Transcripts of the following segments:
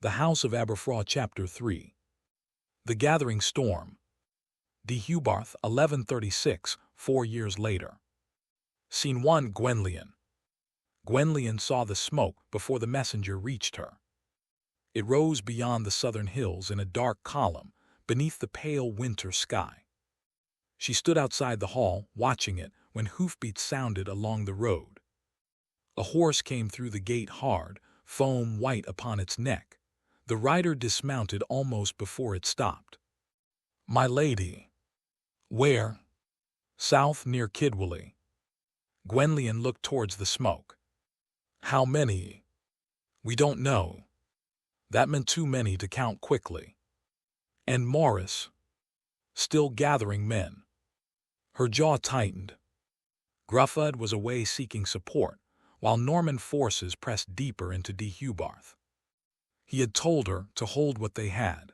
The House of Aberffraw, Chapter 3. The Gathering Storm. Deheubarth, 1136, 4 years later. Scene 1. Gwenllian. Gwenllian saw the smoke before the messenger reached her. It rose beyond the southern hills in a dark column beneath the pale winter sky. She stood outside the hall, watching it, when hoofbeats sounded along the road. A horse came through the gate hard, foam white upon its neck. The rider dismounted almost before it stopped. "My lady." "Where?" "South, near Kidwally." Gwenllian looked towards the smoke. "How many?" "We don't know." That meant too many to count quickly. "And Morris?" "Still gathering men." Her jaw tightened. Gruffud was away seeking support, while Norman forces pressed deeper into Deheubarth. He had told her to hold what they had.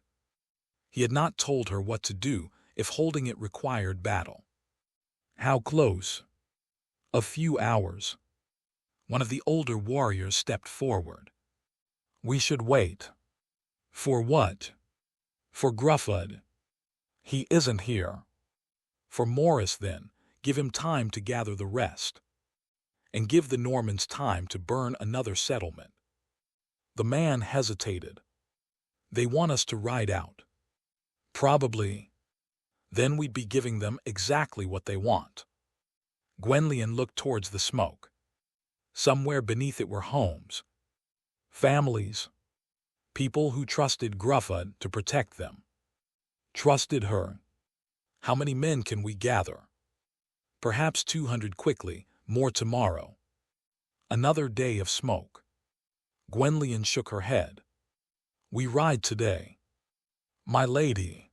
He had not told her what to do if holding it required battle. "How close?" "A few hours." One of the older warriors stepped forward. "We should wait." "For what?" "For Gruffud." "He isn't here." "For Morris, then. Give him time to gather the rest. And give the Normans time to burn another settlement." The man hesitated. "They want us to ride out." "Probably." "Then we'd be giving them exactly what they want." Gwenllian looked towards the smoke. Somewhere beneath it were homes. Families. People who trusted Gruffud to protect them. Trusted her. "How many men can we gather?" "Perhaps 200 quickly, more tomorrow." Another day of smoke. Gwenllian shook her head. "We ride today." "My lady."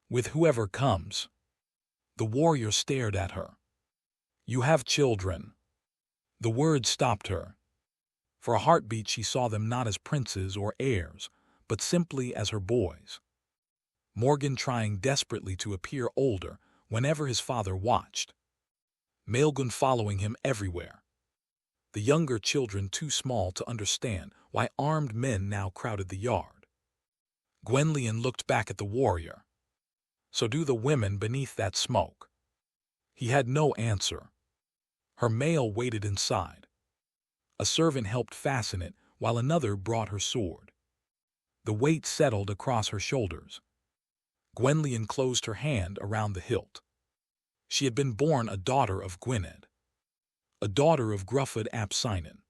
"With whoever comes." The warrior stared at her. "You have children." The word stopped her. For a heartbeat she saw them not as princes or heirs, but simply as her boys. Morgan trying desperately to appear older whenever his father watched. Maelgwn following him everywhere. The younger children too small to understand why armed men now crowded the yard. Gwenllian looked back at the warrior. "So do the women beneath that smoke." He had no answer. Her mail waited inside. A servant helped fasten it while another brought her sword. The weight settled across her shoulders. Gwenllian closed her hand around the hilt. She had been born a daughter of Gwynedd, a daughter of Gruffud ap Cynan.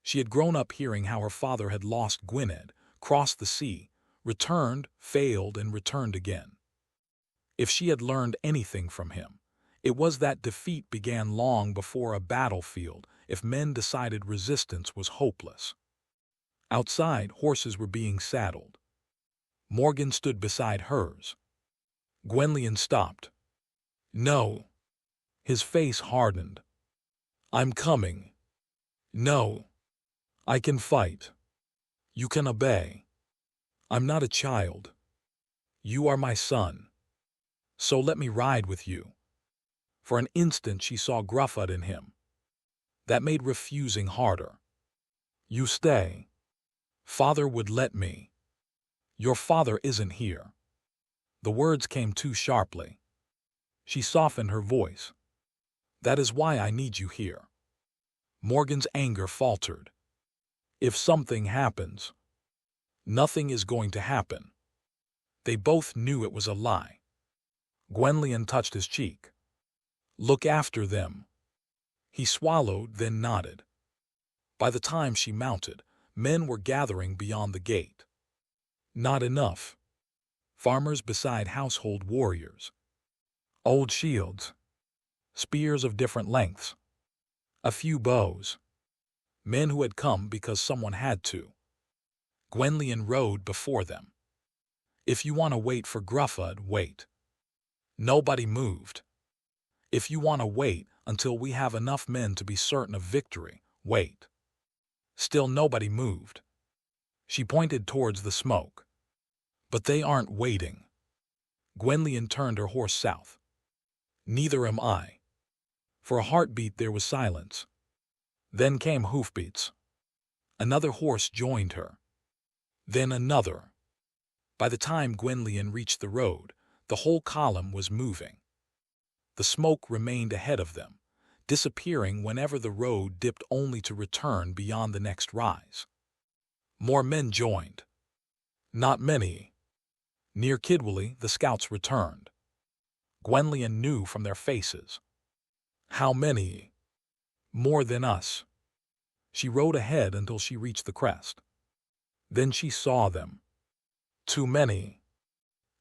She had grown up hearing how her father had lost Gwynedd, crossed the sea, returned, failed, and returned again. If she had learned anything from him, it was that defeat began long before a battlefield if men decided resistance was hopeless. Outside, horses were being saddled. Morgan stood beside hers. Gwenllian stopped. "No." His face hardened. "I'm coming." "No. I can fight." "You can obey." "I'm not a child." "You are my son. So let me ride with you." For an instant she saw Gruffud in him. That made refusing harder. "You stay." "Father would let me." "Your father isn't here." The words came too sharply. She softened her voice. "That is why I need you here." Morgan's anger faltered. "If something happens." "Nothing is going to happen." They both knew it was a lie. Gwenllian touched his cheek. "Look after them." He swallowed, then nodded. By the time she mounted, men were gathering beyond the gate. Not enough. Farmers beside household warriors. Old shields. Spears of different lengths. A few bows. Men who had come because someone had to. Gwenllian rode before them. "If you want to wait for Gruffud, wait." Nobody moved. "If you want to wait until we have enough men to be certain of victory, wait." Still nobody moved. She pointed towards the smoke. "But they aren't waiting." Gwenllian turned her horse south. "Neither am I." For a heartbeat there was silence. Then came hoofbeats. Another horse joined her. Then another. By the time Gwenllian reached the road, the whole column was moving. The smoke remained ahead of them, disappearing whenever the road dipped only to return beyond the next rise. More men joined. Not many. Near Kidwally, the scouts returned. Gwenllian knew from their faces. How many? More than us. She rode ahead until she reached the crest. Then she saw them. Too many.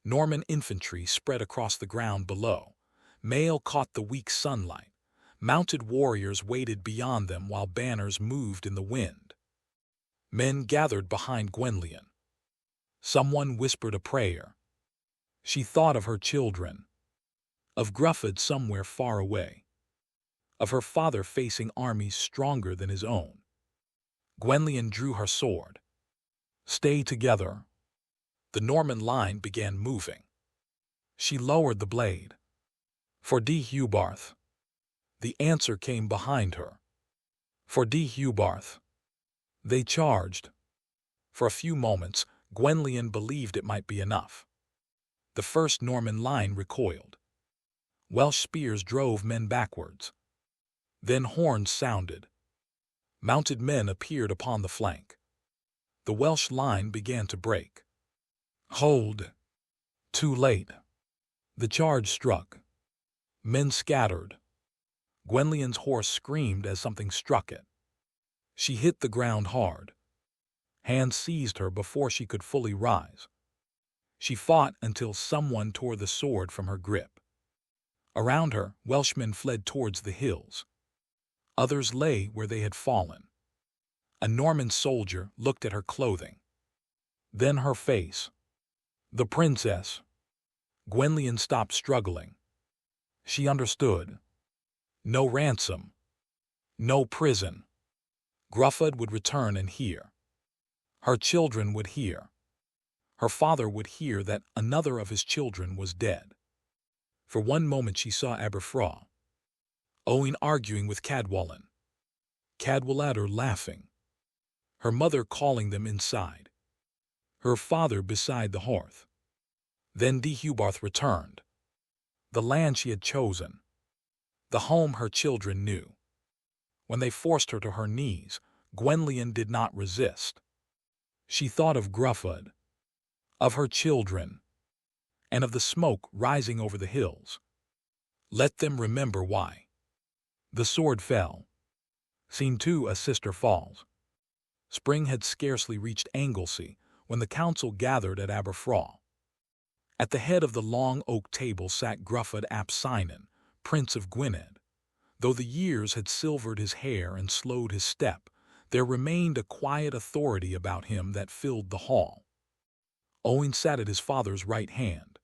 Norman infantry spread across the ground below. Mail caught the weak sunlight. Mounted warriors waited beyond them while banners moved in the wind. Men gathered behind Gwenllian. Someone whispered a prayer. She thought of her children, of Gruffydd somewhere far away, of her father facing armies stronger than his own. Gwenllian drew her sword. Stay together. The Norman line began moving. She lowered the blade. For D. Hubarth. The answer came behind her. For D. Hubarth. They charged. For a few moments, Gwenllian believed it might be enough. The first Norman line recoiled. Welsh spears drove men backwards. Then horns sounded. Mounted men appeared upon the flank. The Welsh line began to break. Hold! Too late. The charge struck. Men scattered. Gwenllian's horse screamed as something struck it. She hit the ground hard. Hands seized her before she could fully rise. She fought until someone tore the sword from her grip. Around her, Welshmen fled towards the hills. Others lay where they had fallen. A Norman soldier looked at her clothing. Then her face. The princess. Gwenllian stopped struggling. She understood. No ransom. No prison. Gruffydd would return and hear. Her children would hear. Her father would hear that another of his children was dead. For one moment she saw Aberffraw. Owain arguing with Cadwallon. Cadwallader laughing. Her mother calling them inside. Her father beside the hearth. Then Deheubarth returned. The land she had chosen. The home her children knew. When they forced her to her knees, Gwenllian did not resist. She thought of Gruffydd, of her children, and of the smoke rising over the hills. Let them remember why. The sword fell. Scene 2: A sister falls. Spring had scarcely reached Anglesey when the council gathered at Aberffraw. At the head of the long oak table sat Gruffydd ap Cynan, Prince of Gwynedd. Though the years had silvered his hair and slowed his step, there remained a quiet authority about him that filled the hall. Owain sat at his father's right hand.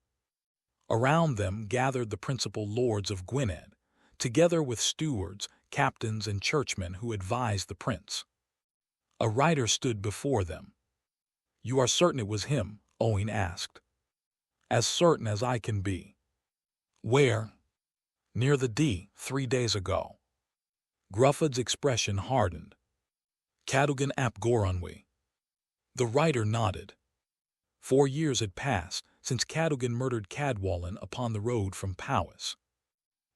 Around them gathered the principal lords of Gwynedd, together with stewards, captains, and churchmen who advised the prince. A rider stood before them. "You are certain it was him?" Owain asked. "As certain as I can be." "Where?" "Near the Dee, 3 days ago." Gruffydd's expression hardened. "Cadogan ap Goronwy." The rider nodded. 4 years had passed since Cadogan murdered Cadwallon upon the road from Powys.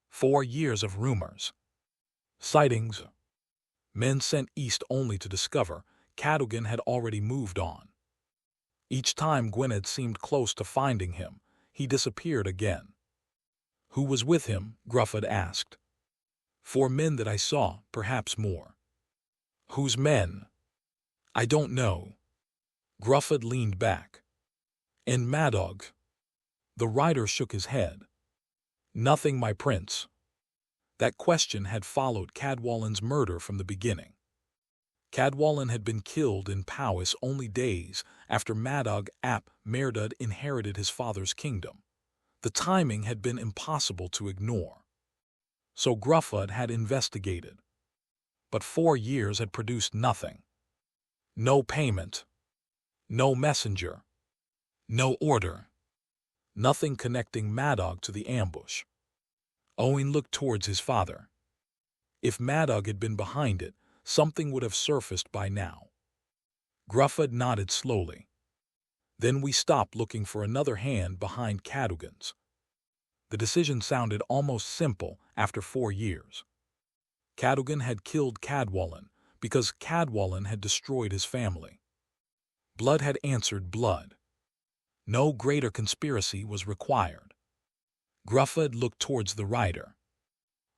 4 years of rumors. Sightings. Men sent east only to discover Cadogan had already moved on. Each time Gwynedd seemed close to finding him, he disappeared again. "Who was with him?" Gruffydd asked. "4 men that I saw, perhaps more." "Whose men?" "I don't know." Gruffydd leaned back. "And Madog?" The rider shook his head. "Nothing, my prince." That question had followed Cadwallon's murder from the beginning. Cadwallon had been killed in Powys only days after Madog ap Merdud inherited his father's kingdom. The timing had been impossible to ignore. So Gruffydd had investigated. But 4 years had produced nothing. No payment. No messenger. No order. Nothing connecting Madog to the ambush. Owain looked towards his father. If Madog had been behind it, something would have surfaced by now. Gruffydd nodded slowly. Then we stopped looking for another hand behind Cadogan's. The decision sounded almost simple after 4 years. Cadogan had killed Cadwallon because Cadwallon had destroyed his family. Blood had answered blood. No greater conspiracy was required. Gruffydd looked towards the rider.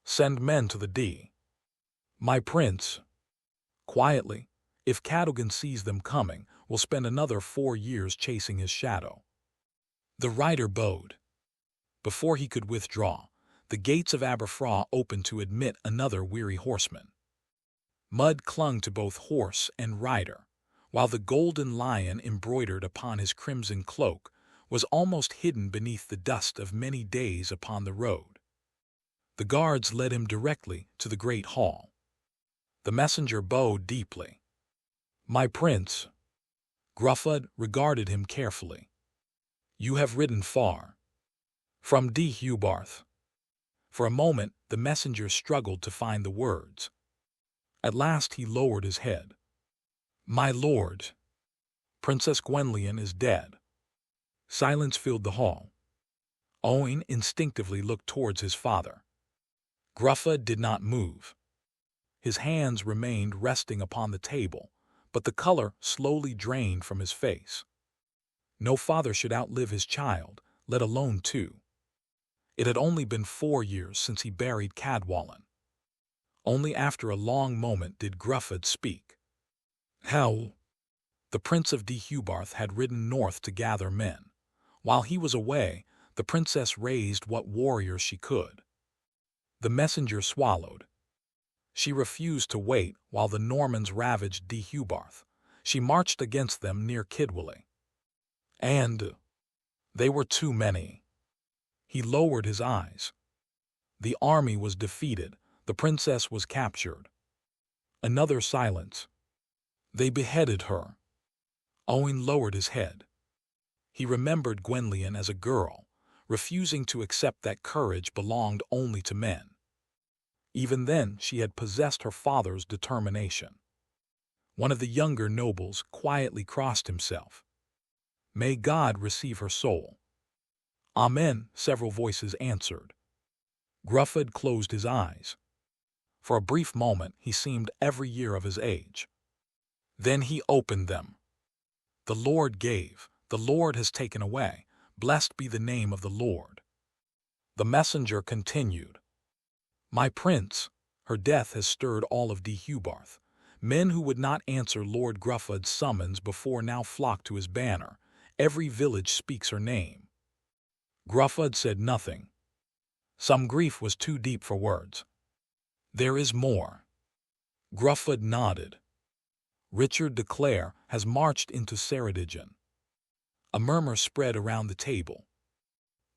"Send men to the D. My prince." Quietly, "If Cadogan sees them coming, we'll spend another 4 years chasing his shadow." The rider bowed. Before he could withdraw, the gates of Aberffraw opened to admit another weary horseman. Mud clung to both horse and rider, while the golden lion embroidered upon his crimson cloak was almost hidden beneath the dust of many days upon the road. The guards led him directly to the great hall. The messenger bowed deeply. "My prince." Gruffydd regarded him carefully. "You have ridden far." "From D. Hubarth." For a moment the messenger struggled to find the words. At last he lowered his head. "My lord, Princess Gwenllian is dead." Silence filled the hall. Owain instinctively looked towards his father. Gruffydd did not move. His hands remained resting upon the table, but the color slowly drained from his face. No father should outlive his child, let alone 2. It had only been 4 years since he buried Cadwallon. Only after a long moment did Gruffydd speak. "How?" The Prince of Deheubarth had ridden north to gather men. While he was away, the princess raised what warriors she could. The messenger swallowed. She refused to wait while the Normans ravaged Deheubarth. She marched against them near Kidwally. And they were too many. He lowered his eyes. The army was defeated. The princess was captured. Another silence. "They beheaded her." Owain lowered his head. He remembered Gwenllian as a girl, refusing to accept that courage belonged only to men. Even then she had possessed her father's determination. One of the younger nobles quietly crossed himself. "May God receive her soul." "Amen," several voices answered. Gruffydd closed his eyes. For a brief moment he seemed every year of his age. Then he opened them. "The Lord gave, the Lord has taken away. Blessed be the name of the Lord." The messenger continued. "My prince, her death has stirred all of Deheubarth. Men who would not answer Lord Gruffydd's summons before now flock to his banner. Every village speaks her name." Gruffydd said nothing. Some grief was too deep for words. "There is more." Gruffydd nodded. "Richard de Clare has marched into Ceredigion." A murmur spread around the table.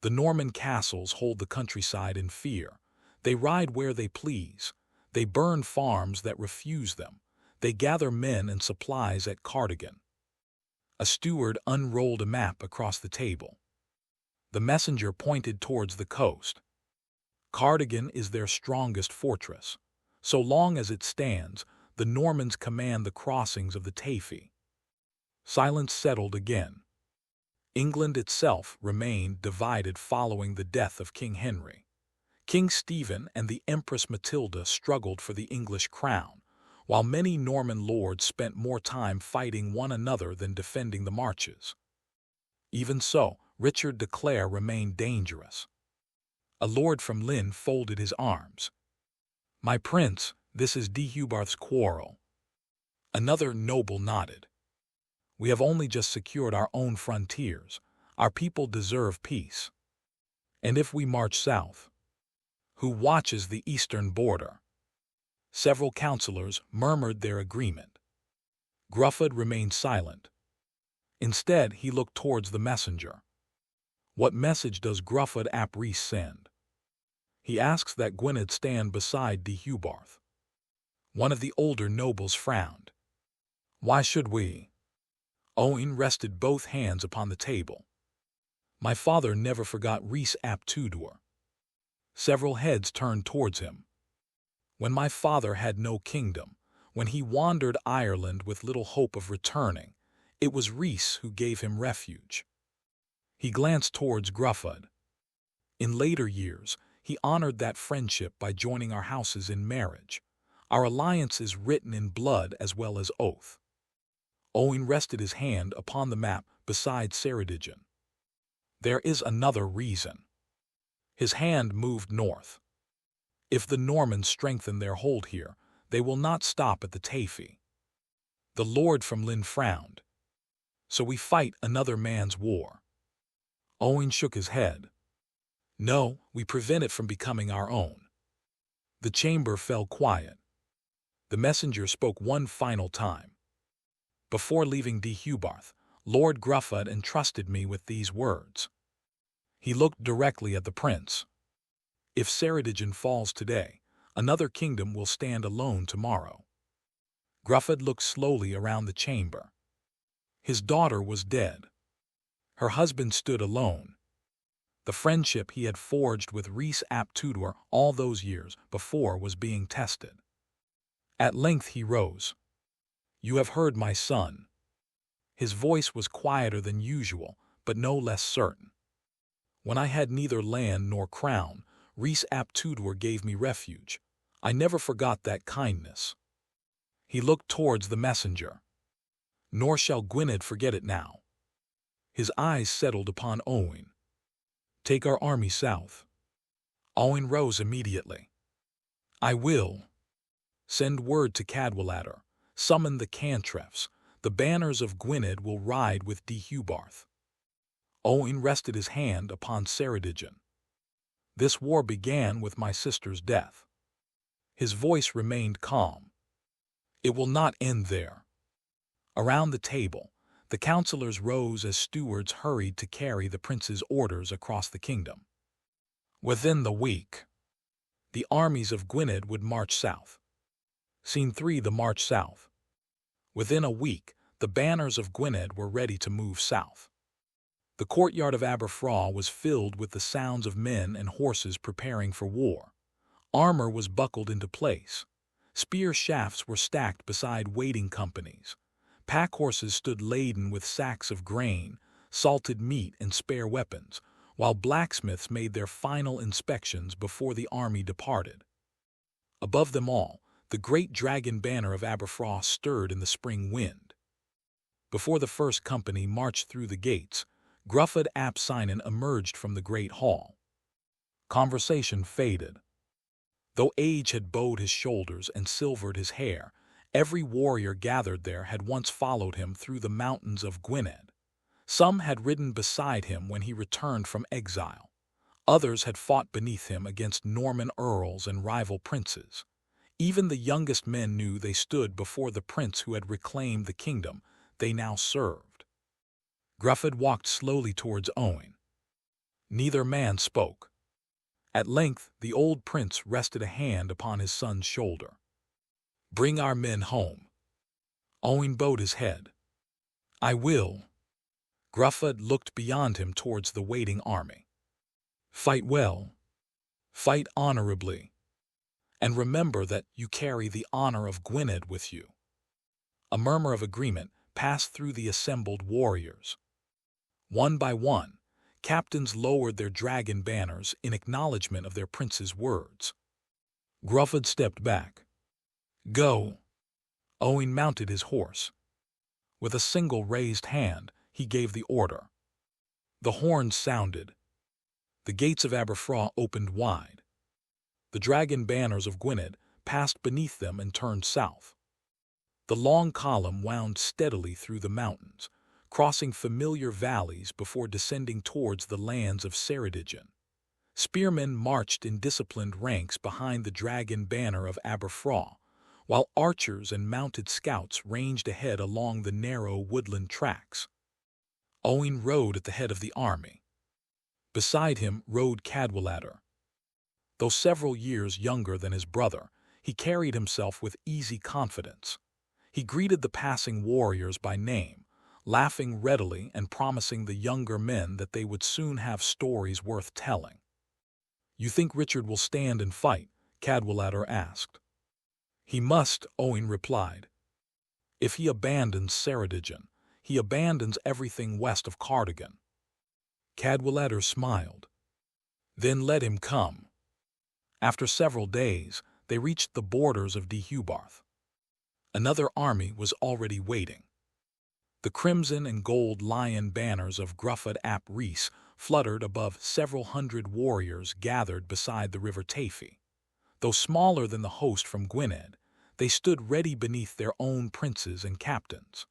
The Norman castles hold the countryside in fear. They ride where they please. They burn farms that refuse them. They gather men and supplies at Cardigan. A steward unrolled a map across the table. The messenger pointed towards the coast. "Cardigan is their strongest fortress. So long as it stands, the Normans command the crossings of the Teifi." Silence settled again. England itself remained divided following the death of King Henry. King Stephen and the Empress Matilda struggled for the English crown, while many Norman lords spent more time fighting one another than defending the marches. Even so, Richard de Clare remained dangerous. A lord from Lynn folded his arms. "My prince, this is Deheubarth's quarrel." Another noble nodded. "We have only just secured our own frontiers. Our people deserve peace." "And if we march south? Who watches the eastern border?" Several councillors murmured their agreement. Gruffydd remained silent. Instead, he looked towards the messenger. "What message does Gruffydd ap Rhys send?" "He asks that Gwynedd stand beside Deheubarth." One of the older nobles frowned. "Why should we?" Owain rested both hands upon the table. "My father never forgot Rhys ap Tudor." Several heads turned towards him. "When my father had no kingdom, when he wandered Ireland with little hope of returning, It was Rhys who gave him refuge. He glanced towards Gruffud. In later years, he honored that friendship by joining our houses in marriage. Our alliance is written in blood as well as oath. Owen rested his hand upon the map beside Ceredigion. There is another reason. His hand moved north. If the Normans strengthen their hold here, they will not stop at the Teifi. The lord from Lynn frowned. So we fight another man's war. Owen shook his head. No, we prevent it from becoming our own. The chamber fell quiet. The messenger spoke one final time. Before leaving Deheubarth, Lord Gruffud entrusted me with these words. He looked directly at the prince. If Ceredigion falls today, another kingdom will stand alone tomorrow. Gruffud looked slowly around the chamber. His daughter was dead. Her husband stood alone. The friendship he had forged with Rhys ap Tudor all those years before was being tested. At length he rose. You have heard my son. His voice was quieter than usual, but no less certain. When I had neither land nor crown, Rhys ap Tudor gave me refuge. I never forgot that kindness. He looked towards the messenger. Nor shall Gwynedd forget it now. His eyes settled upon Owen. Take our army south. Owen rose immediately. I will. Send word to Cadwallader. Summon the cantrefs. The banners of Gwynedd will ride with Deheubarth. Owen rested his hand upon Ceredigion. This war began with my sister's death. His voice remained calm. It will not end there. Around the table, the councillors rose as stewards hurried to carry the prince's orders across the kingdom. Within the week, the armies of Gwynedd would march south. Scene 3: The march south. Within a week, the banners of Gwynedd were ready to move south. The courtyard of Aberffraw was filled with the sounds of men and horses preparing for war. Armor was buckled into place. Spear shafts were stacked beside waiting companies. Pack horses stood laden with sacks of grain, salted meat, and spare weapons, while blacksmiths made their final inspections before the army departed. Above them all, the great dragon banner of Aberffraw stirred in the spring wind. Before the first company marched through the gates, Gruffud ap Cynan emerged from the great hall. Conversation faded. Though age had bowed his shoulders and silvered his hair, every warrior gathered there had once followed him through the mountains of Gwynedd. Some had ridden beside him when he returned from exile. Others had fought beneath him against Norman earls and rival princes. Even the youngest men knew they stood before the prince who had reclaimed the kingdom they now served. Gruffud walked slowly towards Owen. Neither man spoke. At length, the old prince rested a hand upon his son's shoulder. Bring our men home. Owen bowed his head. I will. Gruffud looked beyond him towards the waiting army. Fight well. Fight honorably. And remember that you carry the honor of Gwynedd with you. A murmur of agreement passed through the assembled warriors. One by one, captains lowered their dragon banners in acknowledgement of their prince's words. Gruffud stepped back. Go. Owen mounted his horse. With a single raised hand, he gave the order. The horns sounded. The gates of Aberffraw opened wide. The dragon banners of Gwynedd passed beneath them and turned south. The long column wound steadily through the mountains, crossing familiar valleys before descending towards the lands of Ceredigion. Spearmen marched in disciplined ranks behind the dragon banner of Aberffraw, while archers and mounted scouts ranged ahead along the narrow woodland tracks. Owen rode at the head of the army. Beside him rode Cadwallader. Though several years younger than his brother, he carried himself with easy confidence. He greeted the passing warriors by name, laughing readily and promising the younger men that they would soon have stories worth telling. You think Richard will stand and fight? Cadwallader asked. He must, Owen replied. If he abandons Ceredigion, he abandons everything west of Cardigan. Cadwallader smiled. Then let him come. After several days, they reached the borders of Deheubarth. Another army was already waiting. The crimson and gold lion banners of Gruffydd ap Rhys fluttered above several hundred warriors gathered beside the river Teifi. Though smaller than the host from Gwynedd, they stood ready beneath their own princes and captains.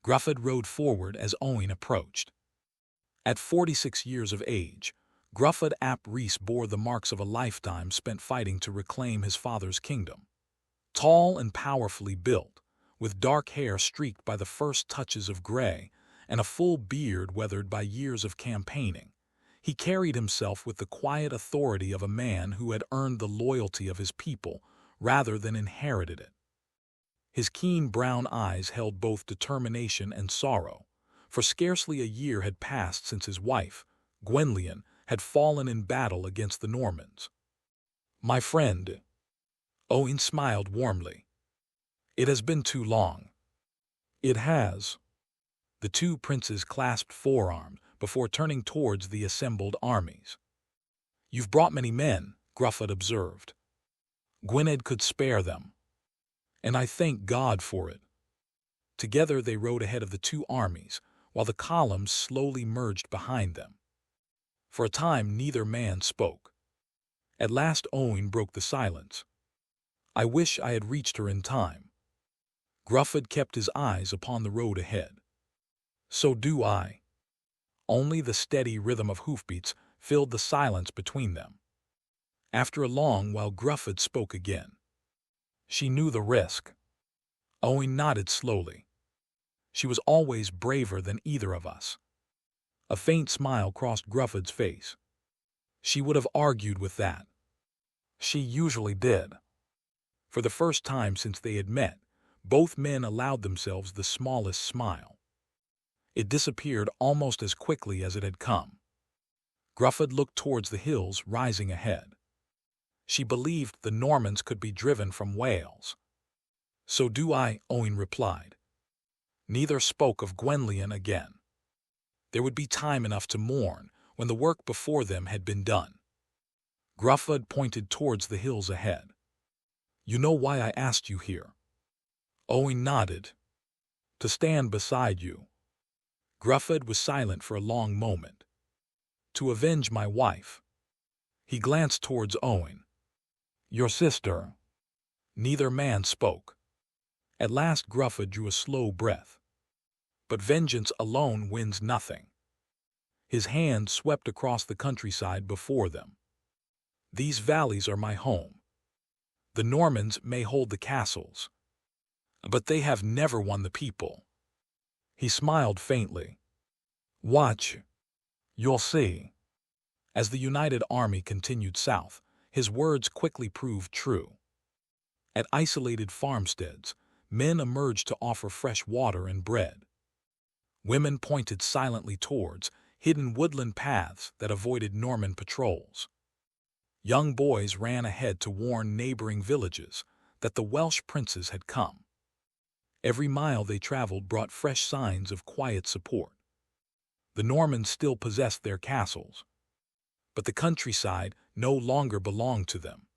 Gruffydd rode forward as Owain approached. At 46 years of age, Gruffydd ap Rhys bore the marks of a lifetime spent fighting to reclaim his father's kingdom. Tall and powerfully built, with dark hair streaked by the first touches of gray and a full beard weathered by years of campaigning, he carried himself with the quiet authority of a man who had earned the loyalty of his people rather than inherited it. His keen brown eyes held both determination and sorrow, for scarcely a year had passed since his wife, Gwenllian, had fallen in battle against the Normans. "My friend," Owain smiled warmly. "It has been too long." "It has." The two princes clasped forearms before turning towards the assembled armies. "You've brought many men," Gruffydd observed. "Gwynedd could spare them, and I thank God for it." Together they rode ahead of the two armies, while the columns slowly merged behind them. For a time neither man spoke. At last Owain broke the silence. "I wish I had reached her in time." Gruffydd kept his eyes upon the road ahead. "So do I." Only the steady rhythm of hoofbeats filled the silence between them. After a long while Gruffydd spoke again. "She knew the risk." Owain nodded slowly. "She was always braver than either of us." A faint smile crossed Gruffydd's face. "She would have argued with that." "She usually did." For the first time since they had met, both men allowed themselves the smallest smile. It disappeared almost as quickly as it had come. Gruffydd looked towards the hills rising ahead. "She believed the Normans could be driven from Wales." "So do I," Owain replied. Neither spoke of Gwenllian again. There would be time enough to mourn when the work before them had been done. Gruffydd pointed towards the hills ahead. "You know why I asked you here?" Owain nodded. "To stand beside you." Gruffydd was silent for a long moment. "To avenge my wife." He glanced towards Owain. "Your sister." Neither man spoke. At last Gruffydd drew a slow breath. "But vengeance alone wins nothing." His hand swept across the countryside before them. "These valleys are my home. The Normans may hold the castles, but they have never won the people." He smiled faintly. "Watch. You'll see." As the united army continued south, his words quickly proved true. At isolated farmsteads, men emerged to offer fresh water and bread. Women pointed silently towards hidden woodland paths that avoided Norman patrols. Young boys ran ahead to warn neighboring villages that the Welsh princes had come. Every mile they traveled brought fresh signs of quiet support. The Normans still possessed their castles, but the countryside no longer belonged to them.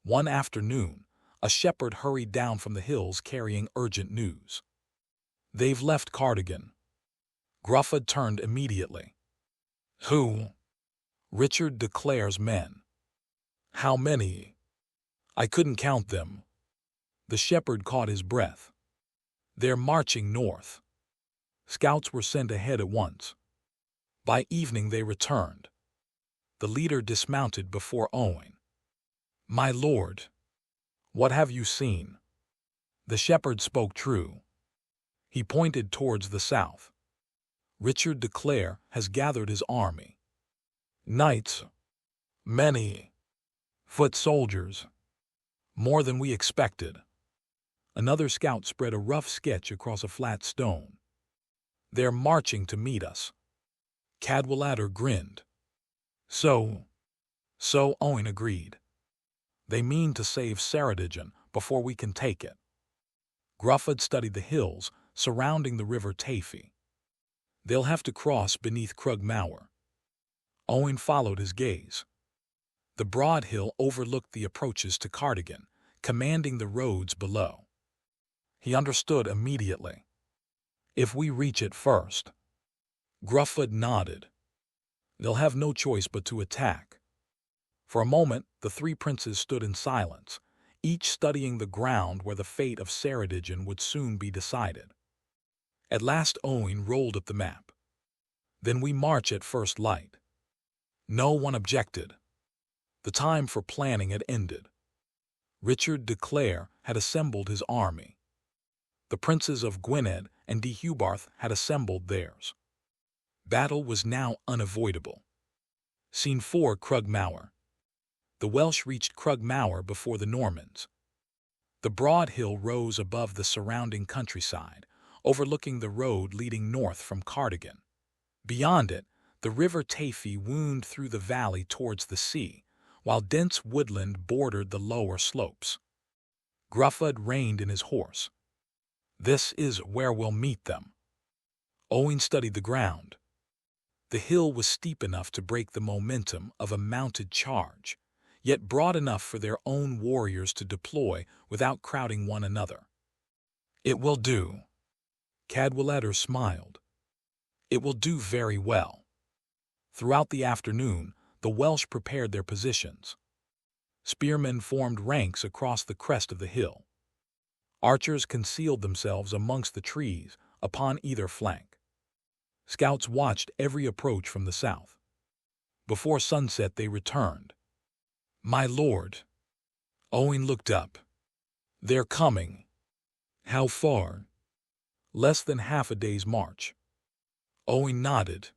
One afternoon, a shepherd hurried down from the hills carrying urgent news. "They've left Cardigan." Gruffydd turned immediately. "Who?" "Richard de Clare's men." "How many?" "I couldn't count them." The shepherd caught his breath. "They're marching north." Scouts were sent ahead at once. By evening they returned. The leader dismounted before Owain. "My lord, what have you seen?" The shepherd spoke true. He pointed towards the south. "Richard de Clare has gathered his army. Knights, many. Foot soldiers, more than we expected." Another scout spread a rough sketch across a flat stone. "They're marching to meet us." Cadwallader grinned. So Owain agreed. "They mean to save Ceredigion before we can take it." Gruffydd studied the hills, surrounding the river Tafy. They'll have to cross beneath Crug Mawr. Owen followed his gaze. The broad hill overlooked the approaches to Cardigan, commanding the roads below. He understood immediately. If we reach it first. Gruffud nodded. They'll have no choice but to attack. For a moment, the three princes stood in silence, each studying the ground where the fate of Ceredigion would soon be decided. At last Owen rolled up the map. Then we march at first light. No one objected. The time for planning had ended. Richard de Clare had assembled his army. The princes of Gwynedd and de Hubarth had assembled theirs. Battle was now unavoidable. Scene 4, Crug Mawr. The Welsh reached Crug Mawr before the Normans. The broad hill rose above the surrounding countryside, overlooking the road leading north from Cardigan. Beyond it, the river Tafy wound through the valley towards the sea, while dense woodland bordered the lower slopes. Gruffud reined in his horse. "This is where we'll meet them." Owen studied the ground. The hill was steep enough to break the momentum of a mounted charge, yet broad enough for their own warriors to deploy without crowding one another. "It will do." Cadwallader smiled. "It will do very well." Throughout the afternoon, the Welsh prepared their positions. Spearmen formed ranks across the crest of the hill. Archers concealed themselves amongst the trees upon either flank. Scouts watched every approach from the south. Before sunset they returned. "My lord." Owen looked up. "They're coming." "How far?" "Less than half a day's march." Owen nodded.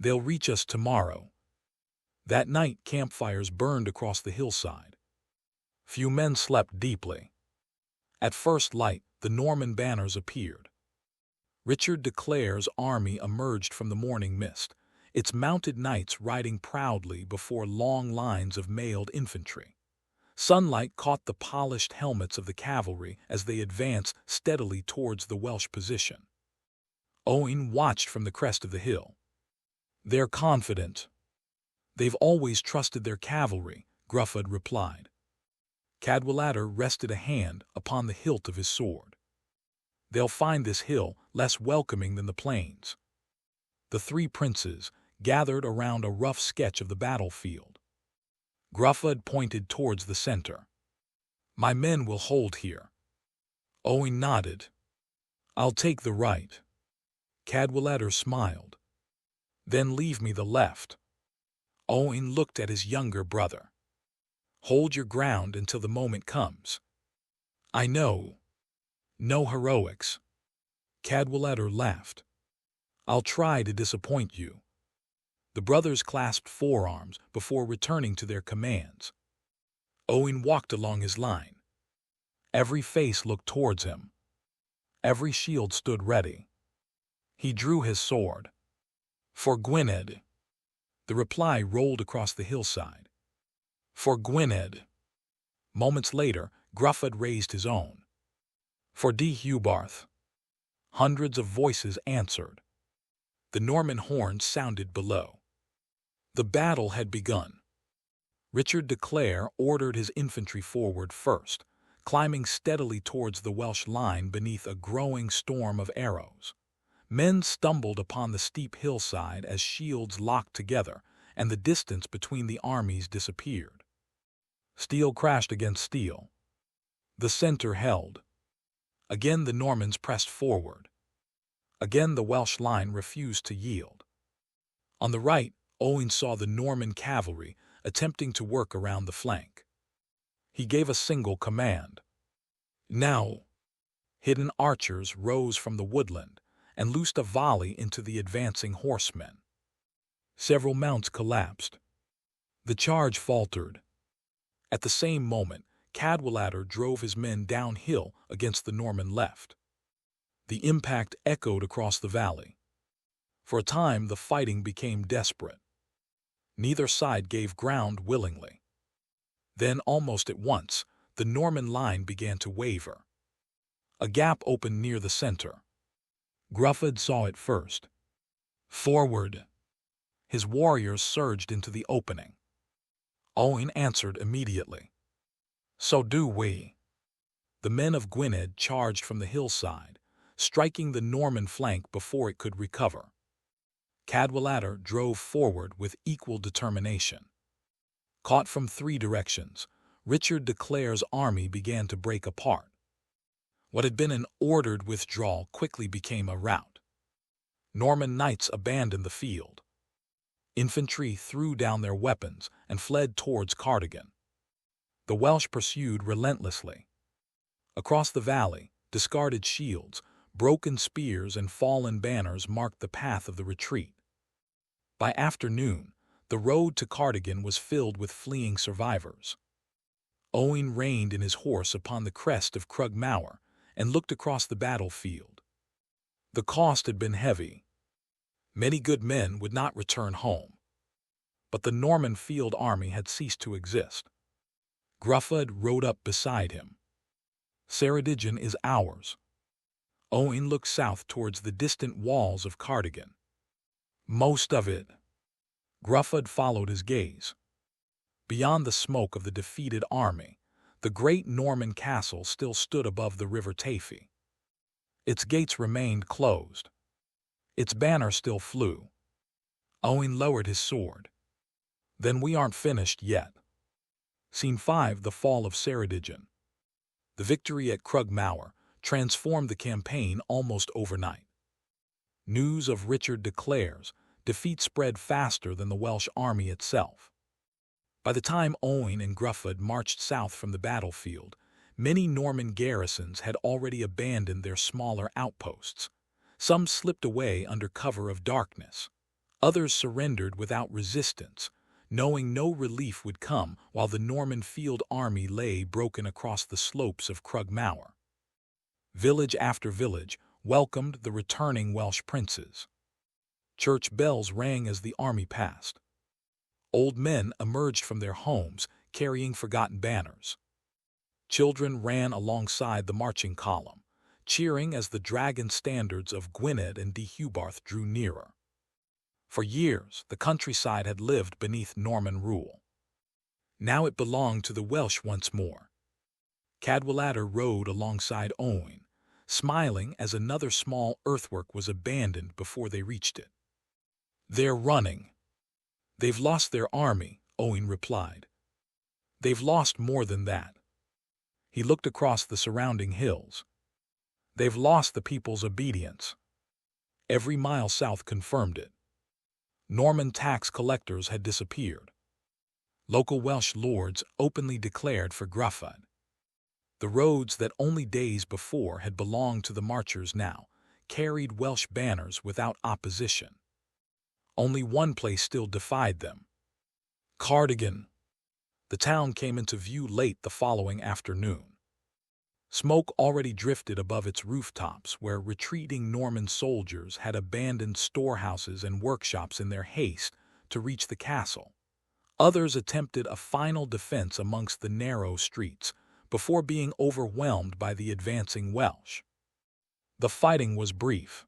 "They'll reach us tomorrow." That night campfires burned across the hillside. Few men slept deeply. At first light, the Norman banners appeared. Richard de Clare's army emerged from the morning mist, its mounted knights riding proudly before long lines of mailed infantry. Sunlight caught the polished helmets of the cavalry as they advanced steadily towards the Welsh position. Owen watched from the crest of the hill. "They're confident." "They've always trusted their cavalry," Gruffud replied. Cadwallader rested a hand upon the hilt of his sword. "They'll find this hill less welcoming than the plains." The three princes gathered around a rough sketch of the battlefield. Gruffud pointed towards the center. "My men will hold here." Owen nodded. "I'll take the right." Cadwallader smiled. "Then leave me the left." Owen looked at his younger brother. "Hold your ground until the moment comes." "I know." "No heroics." Cadwallader laughed. "I'll try to disappoint you." The brothers clasped forearms before returning to their commands. Owen walked along his line. Every face looked towards him. Every shield stood ready. He drew his sword. "For Gwynedd." The reply rolled across the hillside. "For Gwynedd." Moments later, Gruffud raised his own. "For de Hubarth." Hundreds of voices answered. The Norman horns sounded below. The battle had begun. Richard de Clare ordered his infantry forward first, climbing steadily towards the Welsh line beneath a growing storm of arrows. Men stumbled upon the steep hillside as shields locked together, and the distance between the armies disappeared. Steel crashed against steel. The center held. Again the Normans pressed forward. Again the Welsh line refused to yield. On the right, Owen saw the Norman cavalry attempting to work around the flank. He gave a single command. "Now!" Hidden archers rose from the woodland and loosed a volley into the advancing horsemen. Several mounts collapsed. The charge faltered. At the same moment, Cadwallader drove his men downhill against the Norman left. The impact echoed across the valley. For a time, the fighting became desperate. Neither side gave ground willingly. Then, almost at once, the Norman line began to waver. A gap opened near the center. Gruffydd saw it first. Forward! His warriors surged into the opening. Owain answered immediately. So do we. The men of Gwynedd charged from the hillside, striking the Norman flank before it could recover. Cadwallader drove forward with equal determination. Caught from 3 directions, Richard de Clare's army began to break apart. What had been an ordered withdrawal quickly became a rout. Norman knights abandoned the field. Infantry threw down their weapons and fled towards Cardigan. The Welsh pursued relentlessly. Across the valley, discarded shields, broken spears, and fallen banners marked the path of the retreat. By afternoon, the road to Cardigan was filled with fleeing survivors. Owain reined in his horse upon the crest of Crug Mawr and looked across the battlefield. The cost had been heavy. Many good men would not return home. But the Norman field army had ceased to exist. Gruffydd rode up beside him. Ceredigion is ours. Owain looked south towards the distant walls of Cardigan. Most of it. Gruffydd followed his gaze. Beyond the smoke of the defeated army, the great Norman castle still stood above the river Teifi. Its gates remained closed. Its banner still flew. Owain lowered his sword. Then we aren't finished yet. Scene 5: The Fall of Ceredigion. The victory at Crug Mawr transformed the campaign almost overnight. News of Richard de Clare's defeat spread faster than the Welsh army itself. By the time Owain and Gruffydd marched south from the battlefield, many Norman garrisons had already abandoned their smaller outposts. Some slipped away under cover of darkness. Others surrendered without resistance, knowing no relief would come while the Norman field army lay broken across the slopes of Crug Mawr. Village after village welcomed the returning Welsh princes. Church bells rang as the army passed. Old men emerged from their homes carrying forgotten banners. Children ran alongside the marching column, cheering as the dragon standards of Gwynedd and Deheubarth drew nearer. For years, the countryside had lived beneath Norman rule. Now it belonged to the Welsh once more. Cadwallader rode alongside Owain, smiling as another small earthwork was abandoned before they reached it. They're running. They've lost their army, Owain replied. They've lost more than that. He looked across the surrounding hills. They've lost the people's obedience. Every mile south confirmed it. Norman tax collectors had disappeared. Local Welsh lords openly declared for Gruffydd. The roads that only days before had belonged to the marchers now carried Welsh banners without opposition. Only one place still defied them: Cardigan. The town came into view late the following afternoon. Smoke already drifted above its rooftops where retreating Norman soldiers had abandoned storehouses and workshops in their haste to reach the castle. Others attempted a final defense amongst the narrow streets before being overwhelmed by the advancing Welsh. The fighting was brief.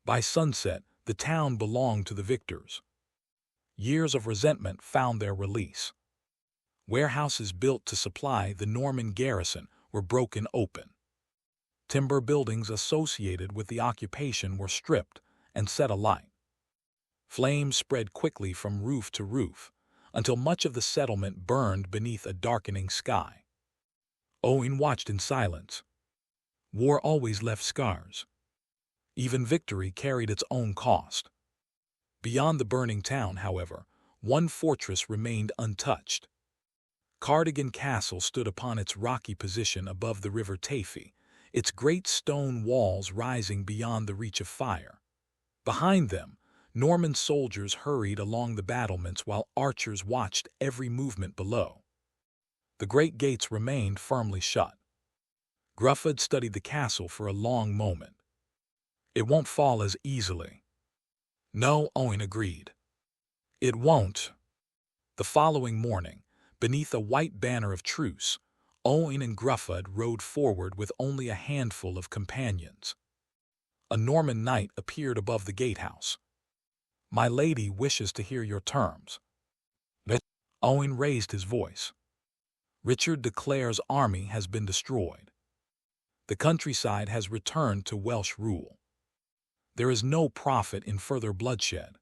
By sunset, the town belonged to the victors. Years of resentment found their release. Warehouses built to supply the Norman garrison were broken open. Timber buildings associated with the occupation were stripped and set alight. Flames spread quickly from roof to roof until much of the settlement burned beneath a darkening sky. Owain watched in silence. War always left scars. Even victory carried its own cost. Beyond the burning town, however, one fortress remained untouched. Cardigan Castle stood upon its rocky position above the river Teifi, its great stone walls rising beyond the reach of fire. Behind them, Norman soldiers hurried along the battlements while archers watched every movement below. The great gates remained firmly shut. Gruffydd studied the castle for a long moment. It won't fall as easily. No, Owain agreed. It won't. The following morning, beneath a white banner of truce, Owain and Gruffydd rode forward with only a handful of companions. A Norman knight appeared above the gatehouse. "My lady wishes to hear your terms." Owen raised his voice. "Richard de Clare's army has been destroyed. The countryside has returned to Welsh rule. There is no profit in further bloodshed.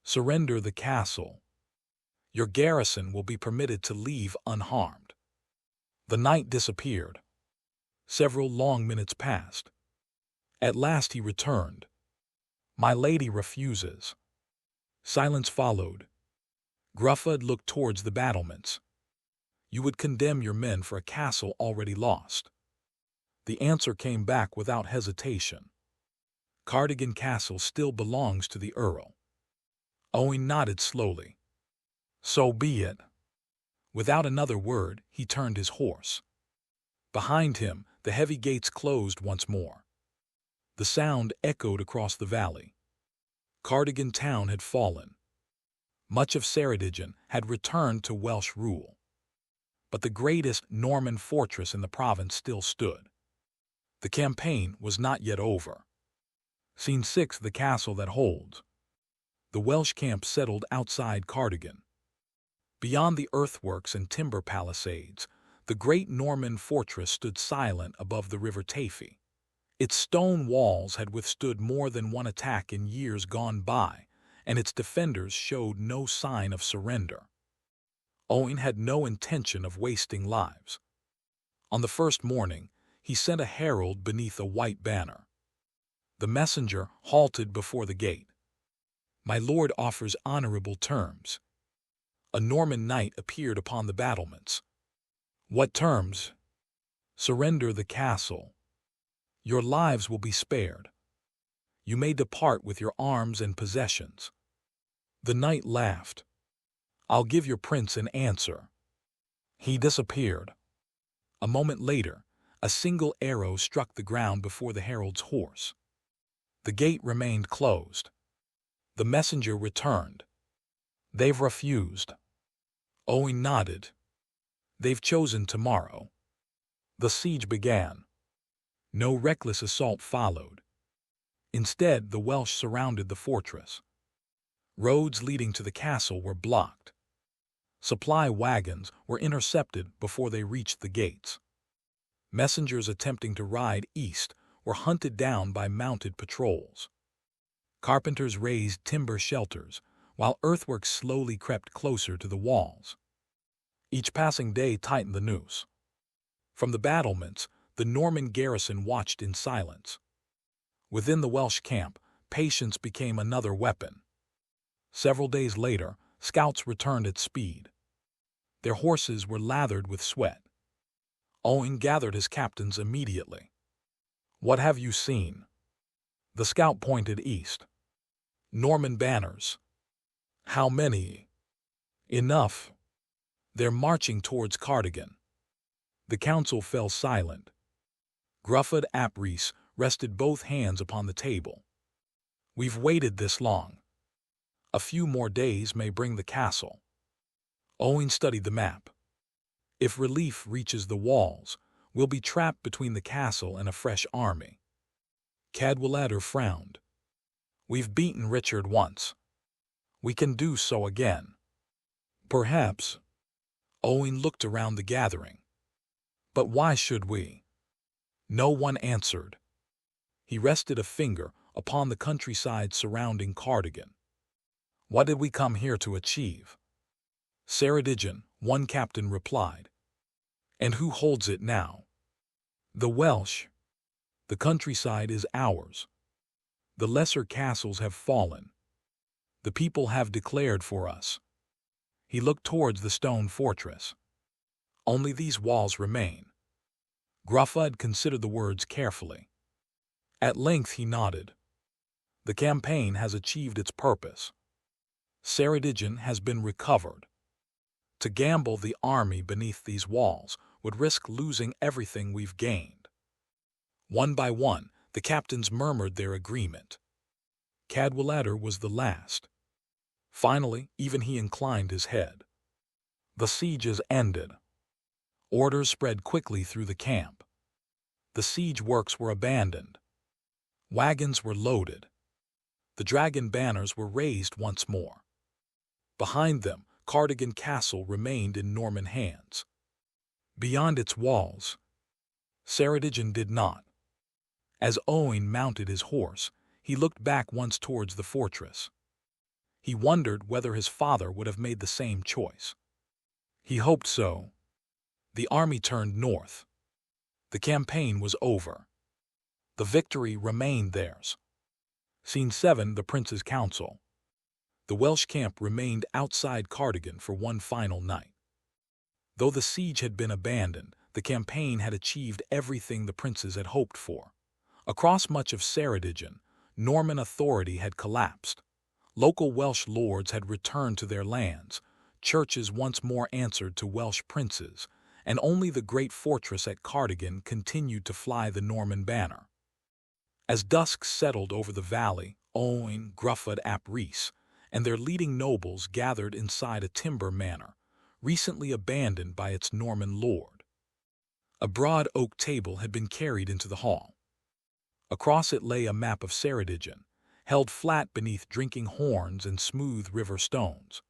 Surrender the castle. Your garrison will be permitted to leave unharmed." The knight disappeared. Several long minutes passed. At last he returned. "My lady refuses." Silence followed. Gruffydd looked towards the battlements. "You would condemn your men for a castle already lost." The answer came back without hesitation. "Cardigan Castle still belongs to the Earl." Owen nodded slowly. "So be it." Without another word, he turned his horse. Behind him, the heavy gates closed once more. The sound echoed across the valley. Cardigan town had fallen. Much of Ceredigion had returned to Welsh rule. But the greatest Norman fortress in the province still stood. The campaign was not yet over. Scene 6: The castle that holds. The Welsh camp settled outside Cardigan. Beyond the earthworks and timber palisades, the great Norman fortress stood silent above the river Tafy. Its stone walls had withstood more than one attack in years gone by, and its defenders showed no sign of surrender. Owen had no intention of wasting lives. On the first morning, he sent a herald beneath a white banner. The messenger halted before the gate. "My lord offers honorable terms." A Norman knight appeared upon the battlements. "What terms?" "Surrender the castle. Your lives will be spared. You may depart with your arms and possessions." The knight laughed. "I'll give your prince an answer." He disappeared. A moment later, a single arrow struck the ground before the herald's horse. The gate remained closed. The messenger returned. "They've refused." Owen nodded. "They've chosen tomorrow." The siege began. No reckless assault followed. Instead, the Welsh surrounded the fortress. Roads leading to the castle were blocked. Supply wagons were intercepted before they reached the gates. Messengers attempting to ride east were hunted down by mounted patrols. Carpenters raised timber shelters, while earthworks slowly crept closer to the walls. Each passing day tightened the noose. From the battlements, the Norman garrison watched in silence. Within the Welsh camp, patience became another weapon. Several days later, scouts returned at speed. Their horses were lathered with sweat. Owen gathered his captains immediately. "What have you seen?" The scout pointed east. "Norman banners." "How many?" "Enough. They're marching towards Cardigan." The council fell silent. Gruffydd ap Rhys rested both hands upon the table. "We've waited this long. A few more days may bring the castle." Owen studied the map. "If relief reaches the walls, we'll be trapped between the castle and a fresh army." Cadwallader frowned. "We've beaten Richard once. We can do so again." "Perhaps." Owen looked around the gathering. "But why should we?" No one answered. He rested a finger upon the countryside surrounding Cardigan. "What did we come here to achieve?" "Ceredigion," one captain replied. "And who holds it now?" "The Welsh. The countryside is ours. The lesser castles have fallen. The people have declared for us." He looked towards the stone fortress. "Only these walls remain." Gruffydd considered the words carefully. At length he nodded. "The campaign has achieved its purpose. Ceredigion has been recovered. To gamble the army beneath these walls would risk losing everything we've gained." One by one, the captains murmured their agreement. Cadwallader was the last. Finally, even he inclined his head. "The siege is ended." Orders spread quickly through the camp. The siege works were abandoned. Wagons were loaded. The dragon banners were raised once more. Behind them, Cardigan Castle remained in Norman hands. Beyond its walls, Ceredigion did not. As Owain mounted his horse, he looked back once towards the fortress. He wondered whether his father would have made the same choice. He hoped so. The army turned north. The campaign was over. The victory remained theirs. Scene 7, the Prince's Council. The Welsh camp remained outside Cardigan for one final night. Though the siege had been abandoned, the campaign had achieved everything the princes had hoped for. Across much of Ceredigion, Norman authority had collapsed. Local Welsh lords had returned to their lands, churches once more answered to Welsh princes, and only the great fortress at Cardigan continued to fly the Norman banner. As dusk settled over the valley, Owain, Gruffydd ap Rhys, and their leading nobles gathered inside a timber manor, recently abandoned by its Norman lord. A broad oak table had been carried into the hall. Across it lay a map of Ceredigion, held flat beneath drinking horns and smooth river stones.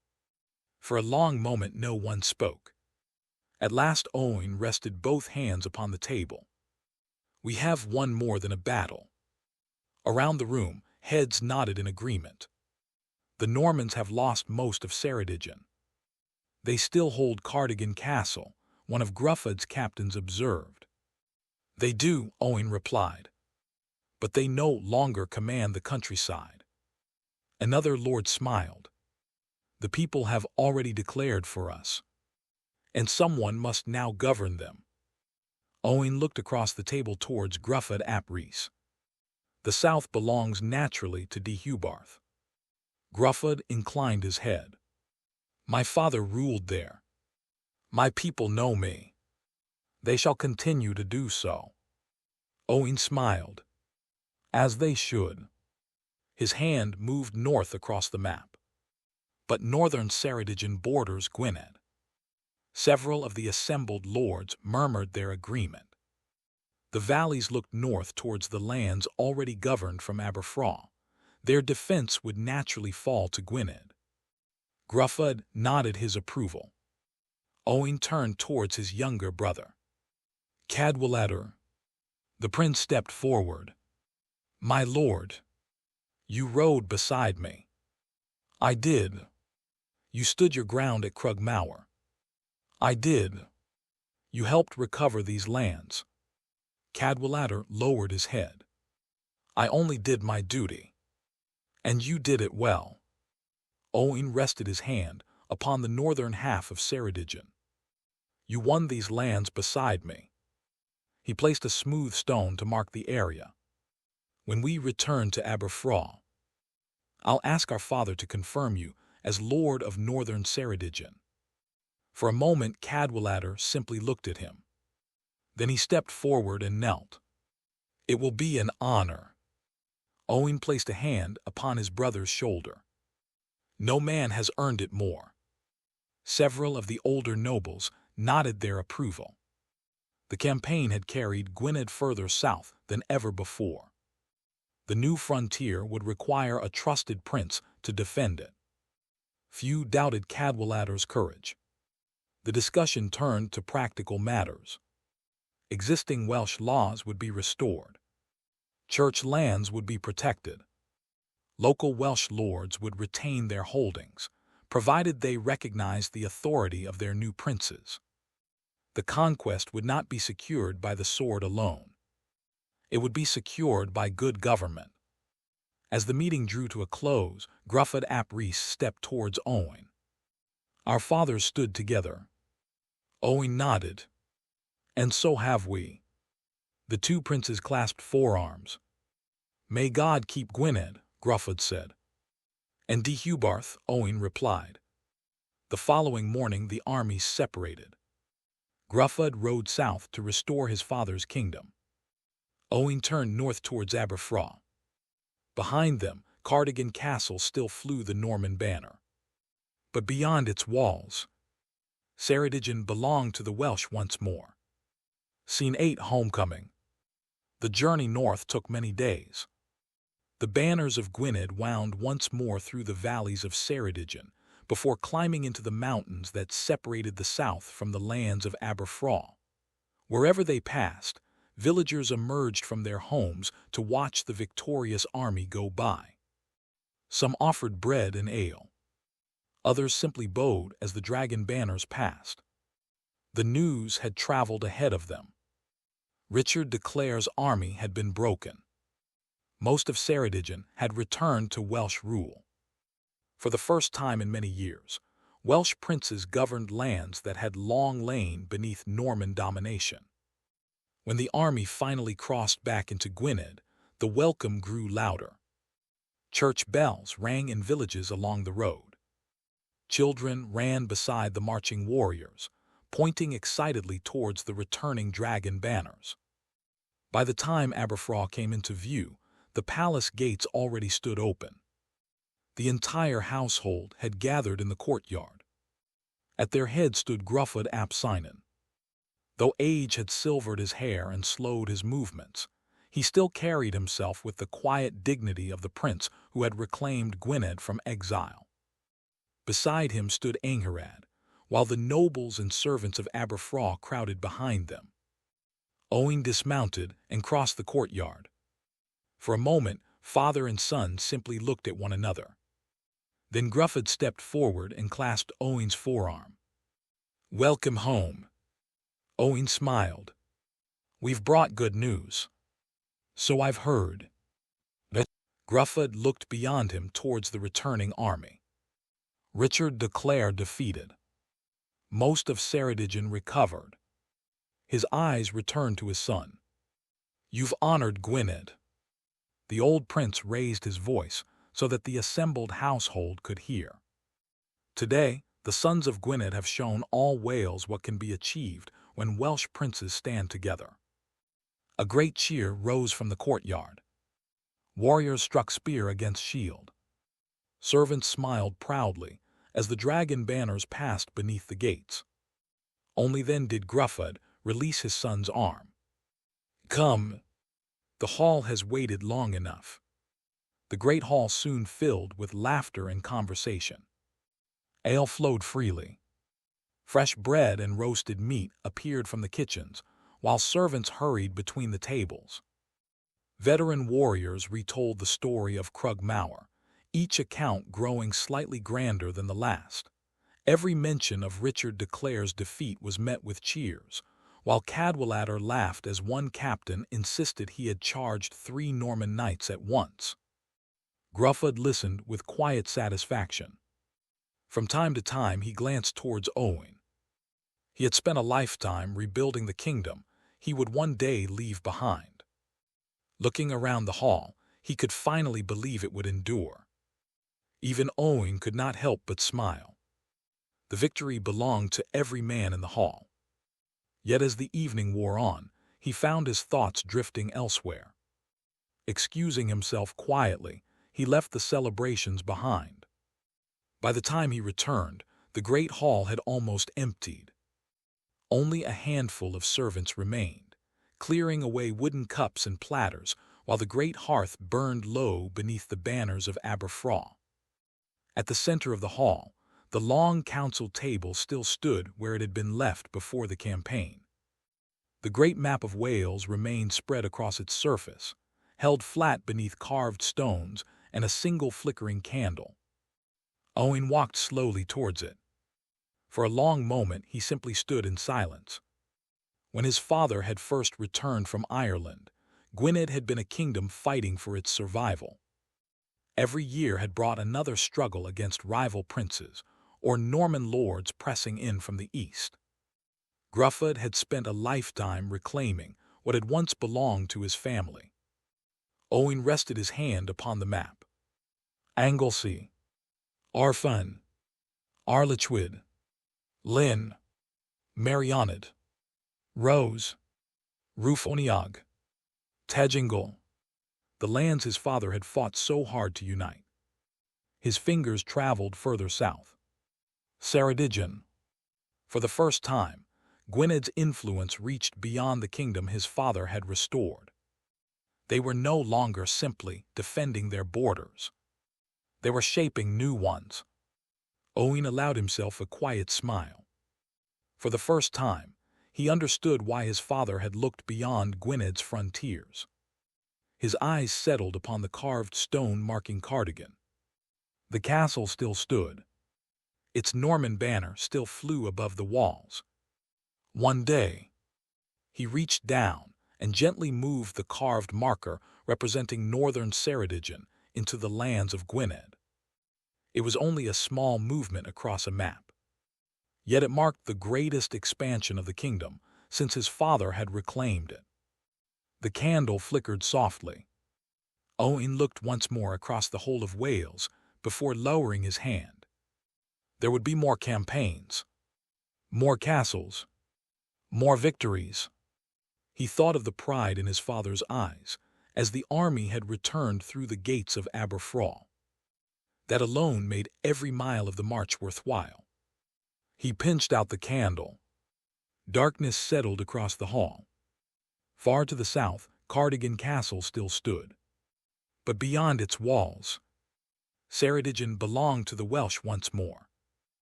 For a long moment no one spoke. At last Owain rested both hands upon the table. "We have won more than a battle." Around the room, heads nodded in agreement. "The Normans have lost most of Ceredigion." "They still hold Cardigan Castle," one of Gruffydd's captains observed. "They do," Owain replied. "But they no longer command the countryside." Another lord smiled. "The people have already declared for us, and someone must now govern them." Owain looked across the table towards Gruffydd ap Rhys. "The south belongs naturally to Deheubarth." Gruffydd inclined his head. "My father ruled there. My people know me. They shall continue to do so." Owain smiled. "As they should." His hand moved north across the map. But northern Ceredigion borders Gwynedd. Several of the assembled lords murmured their agreement. The valleys looked north towards the lands already governed from Aberffraw. Their defense would naturally fall to Gwynedd. Gruffydd nodded his approval. Owain turned towards his younger brother. "Cadwaladr." The prince stepped forward. "My lord, you rode beside me." "I did." "You stood your ground at Crug Mawr." "I did." "You helped recover these lands." Cadwaladr lowered his head. "I only did my duty." "And you did it well." Owain rested his hand upon the northern half of Ceredigion. "You won these lands beside me." He placed a smooth stone to mark the area. "When we return to Aberffraw, I'll ask our father to confirm you as Lord of Northern Ceredigion." For a moment Cadwaladr simply looked at him. Then he stepped forward and knelt. "It will be an honor." Owain placed a hand upon his brother's shoulder. "No man has earned it more." Several of the older nobles nodded their approval. The campaign had carried Gwynedd further south than ever before. The new frontier would require a trusted prince to defend it. Few doubted Cadwaladr's courage. The discussion turned to practical matters. Existing Welsh laws would be restored. Church lands would be protected. Local Welsh lords would retain their holdings, provided they recognized the authority of their new princes. The conquest would not be secured by the sword alone. It would be secured by good government. As the meeting drew to a close, Gruffydd ap Rhys stepped towards Owain. "Our fathers stood together." Owain nodded. "And so have we." The two princes clasped forearms. "May God keep Gwynedd," Gruffydd said. "And Deheubarth," Owain replied. The following morning the armies separated. Gruffydd rode south to restore his father's kingdom. Owain turned north towards Aberffraw. Behind them, Cardigan Castle still flew the Norman banner. But beyond its walls, Ceredigion belonged to the Welsh once more. Scene 8, Homecoming. The journey north took many days. The banners of Gwynedd wound once more through the valleys of Ceredigion, before climbing into the mountains that separated the south from the lands of Aberffraw. Wherever they passed, villagers emerged from their homes to watch the victorious army go by. Some offered bread and ale. Others simply bowed as the dragon banners passed. The news had traveled ahead of them. Richard de Clare's army had been broken. Most of Ceredigion had returned to Welsh rule. For the first time in many years, Welsh princes governed lands that had long lain beneath Norman domination. When the army finally crossed back into Gwynedd, the welcome grew louder. Church bells rang in villages along the road. Children ran beside the marching warriors, pointing excitedly towards the returning dragon banners. By the time Aberffraw came into view, the palace gates already stood open. The entire household had gathered in the courtyard. At their head stood Gruffydd ap Cynan. Though age had silvered his hair and slowed his movements, he still carried himself with the quiet dignity of the prince who had reclaimed Gwynedd from exile. Beside him stood Angharad, while the nobles and servants of Aberffraw crowded behind them. Owain dismounted and crossed the courtyard. For a moment, father and son simply looked at one another. Then Gruffydd stepped forward and clasped Owain's forearm. "Welcome home." Owain smiled. "We've brought good news." "So I've heard." Gruffydd looked beyond him towards the returning army. Richard de Clare defeated. Most of Ceredigion recovered. His eyes returned to his son. "You've honored Gwynedd." The old prince raised his voice so that the assembled household could hear. "Today, the sons of Gwynedd have shown all Wales what can be achieved when Welsh princes stand together." A great cheer rose from the courtyard. Warriors struck spear against shield. Servants smiled proudly as the dragon banners passed beneath the gates. Only then did Gruffydd release his son's arm. "Come. The hall has waited long enough." The great hall soon filled with laughter and conversation. Ale flowed freely. Fresh bread and roasted meat appeared from the kitchens, while servants hurried between the tables. Veteran warriors retold the story of Crug, each account growing slightly grander than the last. Every mention of Richard de Clare's defeat was met with cheers, while Cadwallader laughed as one captain insisted he had charged 3 Norman knights at once. Gruffydd listened with quiet satisfaction. From time to time he glanced towards Owain. He had spent a lifetime rebuilding the kingdom he would one day leave behind. Looking around the hall, he could finally believe it would endure. Even Owain could not help but smile. The victory belonged to every man in the hall. Yet as the evening wore on, he found his thoughts drifting elsewhere. Excusing himself quietly, he left the celebrations behind. By the time he returned, the great hall had almost emptied. Only a handful of servants remained, clearing away wooden cups and platters while the great hearth burned low beneath the banners of Aberffraw. At the center of the hall, the long council table still stood where it had been left before the campaign. The great map of Wales remained spread across its surface, held flat beneath carved stones and a single flickering candle. Owain walked slowly towards it. For a long moment he simply stood in silence. When his father had first returned from Ireland, Gwynedd had been a kingdom fighting for its survival. Every year had brought another struggle against rival princes or Norman lords pressing in from the east. Gruffydd had spent a lifetime reclaiming what had once belonged to his family. Owain rested his hand upon the map. Anglesey, Arfon, Arlechwyd, Lynn, Meirionydd, Rose, Rufoniog, Tejingle, the lands his father had fought so hard to unite. His fingers traveled further south. Ceredigion. For the first time, Gwynedd's influence reached beyond the kingdom his father had restored. They were no longer simply defending their borders. They were shaping new ones. Owain allowed himself a quiet smile. For the first time, he understood why his father had looked beyond Gwyned's frontiers. His eyes settled upon the carved stone marking Cardigan. The castle still stood. Its Norman banner still flew above the walls. One day, he reached down and gently moved the carved marker representing northern Ceredigion into the lands of Gwynedd. It was only a small movement across a map. Yet it marked the greatest expansion of the kingdom since his father had reclaimed it. The candle flickered softly. Owain looked once more across the whole of Wales before lowering his hand. There would be more campaigns, more castles, more victories. He thought of the pride in his father's eyes as the army had returned through the gates of Aberffraw. That alone made every mile of the march worthwhile. He pinched out the candle. Darkness settled across the hall. Far to the south, Cardigan Castle still stood. But beyond its walls, Ceredigion belonged to the Welsh once more.